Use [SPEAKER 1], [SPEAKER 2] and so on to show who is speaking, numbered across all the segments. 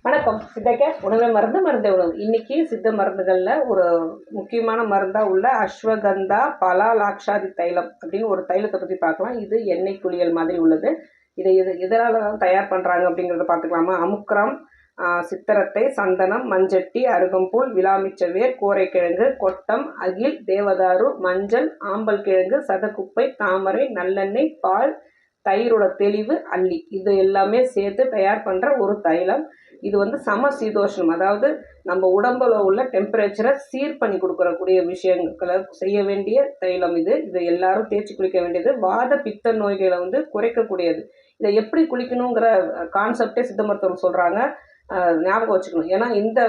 [SPEAKER 1] வணக்கம். சித்தக்க உணவே மருந்து, மருந்தே உணவு. இன்னைக்கு சித்த மருந்துகளில் ஒரு முக்கியமான மருந்தாக உள்ள அஸ்வகந்தா பலாலாக்ஷாதி தைலம் அப்படின்னு ஒரு தைலத்தை பற்றி பார்க்கலாம். இது எண்ணெய் குளியல் மாதிரி உள்ளது. இது இதனால் தான் தயார் பண்ணுறாங்க அப்படிங்கிறத பார்த்துக்கலாமா? அமுக்கரம், சித்தரத்தை, சந்தனம், மஞ்சட்டி, அருகம்புல், விளாமிச்சவேர், கோரைக்கிழங்கு, கொட்டம், அகில், தேவதாரு, மஞ்சள், ஆம்பல் கிழங்கு, சதக்குப்பை, தாமரை, நல்லெண்ணெய், பால், தயிரோட தெளிவு, அல்லி, இது எல்லாமே சேர்த்து தயார் பண்ணுற ஒரு தைலம். இது வந்து சமசீதோஷ்ணம், அதாவது நம்ம உடம்புல உள்ள டெம்பரேச்சரை சீர் பண்ணி கொடுக்கறக்கூடிய விஷயங்களை செய்ய வேண்டிய தைலம். இது எல்லாரும் தேய்ச்சி குளிக்க வேண்டியது. வாத பித்த நோய்களை வந்து குறைக்கக்கூடியது. இதை எப்படி குளிக்கணுங்கிற கான்செப்டே சித்த மருத்துவம் சொல்கிறாங்க, ஞாபகம் வச்சுக்கணும். ஏன்னா இந்த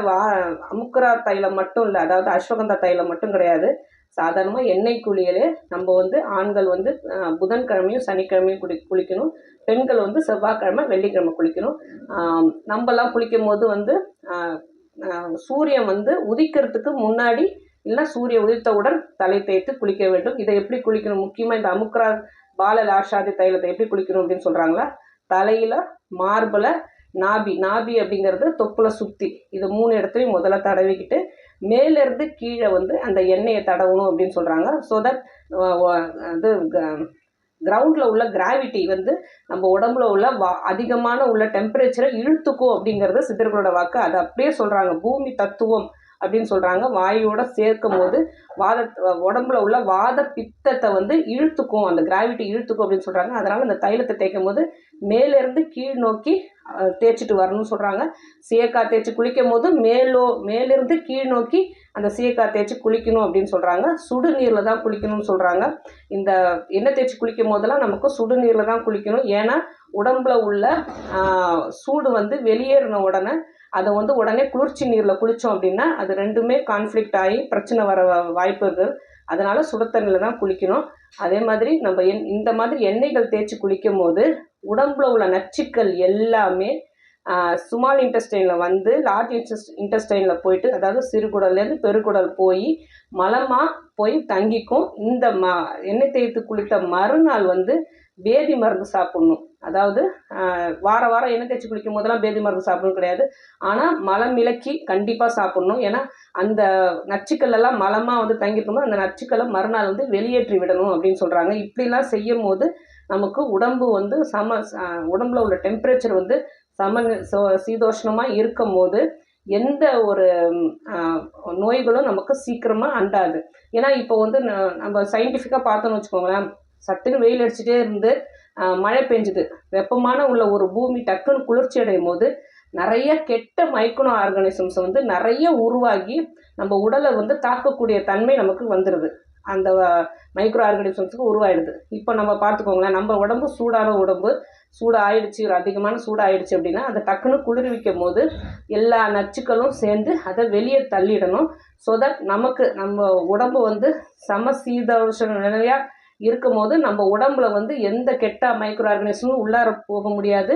[SPEAKER 1] அமுக்கரா தைலம் மட்டும் இல்லை, அதாவது அஸ்வகந்தா தைலம் மட்டும் கிடையாது. சாதாரணமாக எண்ணெய் குளியலே நம்ம வந்து ஆண்கள் வந்து புதன்கிழமையும் சனிக்கிழமையும் குளிக்கணும். பெண்கள் வந்து செவ்வாய்க்கிழமை வெள்ளிக்கிழமை குளிக்கணும். நம்மலாம் குளிக்கும் போது வந்து சூரியன் வந்து உதிக்கிறதுக்கு முன்னாடி இல்லை சூரிய உதித்தவுடன் தலை தேய்த்து குளிக்க வேண்டும். இதை எப்படி குளிக்கணும்? முக்கியமாக இந்த அமுக்கரா பாலலாஷாதி தைலத்தை எப்படி குளிக்கணும் அப்படின்னு சொல்கிறாங்களா? தலையில், மார்பில், நாபி அப்படிங்கிறது தொப்புல சுற்றி, இது 3 இடத்துலையும் முதல்ல தடவிக்கிட்டு மேலேருந்து கீழே வந்து அந்த எண்ணெயை தடவணும் அப்படின்னு சொல்கிறாங்க. ஸோ தட் இது கிரவுண்டில் உள்ள கிராவிட்டி வந்து நம்ம உடம்புல உள்ள அதிகமான உள்ள டெம்பரேச்சரை இழுத்துக்கும் அப்படிங்கிறது சித்தர்களோட வாக்கு. அதை அப்படியே சொல்கிறாங்க. பூமி தத்துவம் அப்படின்னு சொல்கிறாங்க. வாயுவோட சேர்க்கும் போது உடம்புல உள்ள வாத பித்தத்தை வந்து இழுத்துக்கும், அந்த கிராவிட்டி இழுத்துக்கும் அப்படின்னு சொல்கிறாங்க. அதனால் அந்த தைலத்தை தேய்க்கும் போது மேலேருந்து கீழ் நோக்கி தேய்ச்சிட்டு வரணும்னு சொல்கிறாங்க. சீயக்காய் தேய்ச்சி குளிக்கும் போது மேலிருந்து கீழ் நோக்கி அந்த சீயக்காய் தேய்ச்சி குளிக்கணும் அப்படின்னு சொல்கிறாங்க. சுடுநீரில் தான் குளிக்கணும்னு சொல்கிறாங்க. இந்த எண்ணெய் தேய்ச்சி குளிக்கும் போதெல்லாம் நமக்கு சுடுநீரில் தான் குளிக்கணும். ஏன்னா உடம்புல உள்ள சூடு வந்து வெளியேறின உடனே அதை வந்து உடனே குளிர்ச்சி நீரில் குளித்தோம் அப்படின்னா அது ரெண்டுமே கான்ஃப்ளிக்ட் ஆகி பிரச்சனை வர வாய்ப்பு இருக்குது. அதனால் சுடுத்தண்ணியில் தான் குளிக்கணும். அதே மாதிரி நம்ம இந்த மாதிரி எண்ணெய்கள் தேய்ச்சி குளிக்கும் போது உடம்புல உள்ள நச்சுக்கள் எல்லாமே ஸ்மால் இன்டெஸ்டைனில் வந்து லார்ஜ் இன்டெஸ்டைனில் போயிட்டு, அதாவது சிறுகுடல்லேருந்து பெருகுடல் போய் மலமாக போய் தங்கிக்கும். இந்த எண்ணெய் தேய்த்து குளித்த மறுநாள் வந்து பேதி மருந்து சாப்பிட்ணும். அதாவது வாரம் எண்ணெய் தேய்ச்சி குளிக்கும் போதெல்லாம் பேதி மருந்து சாப்பிடணும் கிடையாது. ஆனால் மலம் விலக்கி கண்டிப்பாக சாப்பிட்ணும். ஏன்னா அந்த நச்சுக்கள் எல்லாம் மலமாக வந்து தங்கிருக்கும்போது அந்த நச்சுக்களை மறுநாள் வந்து வெளியேற்றி விடணும் அப்படின்னு சொல்கிறாங்க. இப்படிலாம் செய்யும் போது நமக்கு உடம்பு வந்து உடம்புல உள்ள டெம்பரேச்சர் வந்து சீதோஷ்ணமாக இருக்கும் போது எந்த ஒரு நோய்களும் நமக்கு சீக்கிரமாக அண்டாது. ஏன்னா இப்போ வந்து நம்ம சயின்டிஃபிக்காக பார்த்தோன்னு வச்சுக்கோங்களேன், சட்டுன்னு வெயில் அடிச்சுட்டே இருந்து மழை பெஞ்சுது, வெப்பமான உள்ள ஒரு பூமி டக்குன்னு குளிர்ச்சி அடையும் போது நிறைய கெட்ட மைக்ரோ ஆர்கானிசம்ஸ் வந்து நிறைய உருவாகி நம்ம உடலை வந்து தாக்கக்கூடிய தன்மை நமக்கு வந்துடுது. அந்த மைக்ரோ ஆர்கானிசம்ஸுக்கு உருவாயிடுது. இப்போ நம்ம பார்த்துக்கோங்களேன், நம்ம உடம்பு சூடான உடம்பு, சூடாயிடுச்சு, ஒரு அதிகமான சூடாயிடுச்சு அப்படின்னா அதை டக்குன்னு குளிர்விக்கும் போது எல்லா நச்சுக்களும் சேர்ந்து அதை வெளியே தள்ளிடணும். ஸோ தட் நம்ம உடம்பு வந்து சமசீதோஷ்ண நிலையாக இருக்கும் போது நம்ம உடம்புல வந்து எந்த கெட்ட மைக்ரோ ஆர்கானிசமும் உள்ளார போக முடியாது.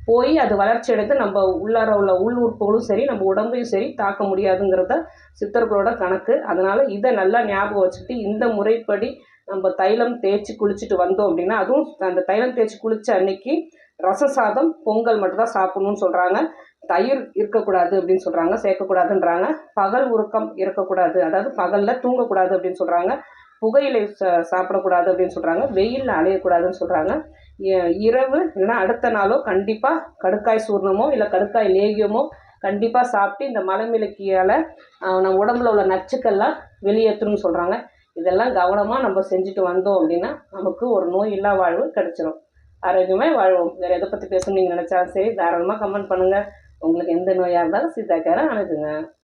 [SPEAKER 1] போய் அது வளர்ச்சி அடைந்து நம்ம உள்ளார உள்ள உள் உறுப்புகளும் சரி நம்ம உடம்பையும் சரி தாக்க முடியாதுங்கிறத சித்தர்களோட கணக்கு. அதனால் இதை நல்லா ஞாபகம் வச்சுக்கிட்டு இந்த முறைப்படி நம்ம தைலம் தேய்ச்சி குளிச்சுட்டு வந்தோம் அப்படின்னா, அதுவும் அந்த தைலம் தேய்ச்சி குளித்த அன்னைக்கு ரசம் சாதம், பொங்கல் மட்டும்தான் சாப்பிட்ணுன்னு சொல்கிறாங்க. தயிர் இருக்கக்கூடாது அப்படின்னு சொல்கிறாங்க, சேர்க்கக்கூடாதுன்றாங்க. பகல் உறக்கம் இருக்கக்கூடாது, அதாவது பகலில் தூங்கக்கூடாது அப்படின்னு சொல்கிறாங்க. புகையிலை சாப்பிடக்கூடாது அப்படின்னு சொல்கிறாங்க. வெயிலில் அலையக்கூடாதுன்னு சொல்கிறாங்க. இரவு இல்லைன்னா அடுத்த நாளோ கண்டிப்பாக கடுக்காய் சூர்ணமோ இல்லை கடுக்காய் லேகியமோ கண்டிப்பாக சாப்பிட்டு இந்த மலமிளக்கியால் நம்ம உடம்புல உள்ள நச்சுக்கள்லாம் வெளியேற்றணும்னு சொல்கிறாங்க. இதெல்லாம் கவனமாக நம்ம செஞ்சுட்டு வந்தோம் அப்படின்னா நமக்கு ஒரு நோய் இல்லா வாழ்வு கிடைச்சிடும். ஆரோக்கியமாக வாழ்வோம். வேறு எதை பற்றி பேசணும்னு நீங்கள் நினச்சாலும் சரி தாராளமாக கமெண்ட் பண்ணுங்கள். உங்களுக்கு எந்த நோயாக இருந்தாலும் சித்தாக்காரை அணுகுங்க.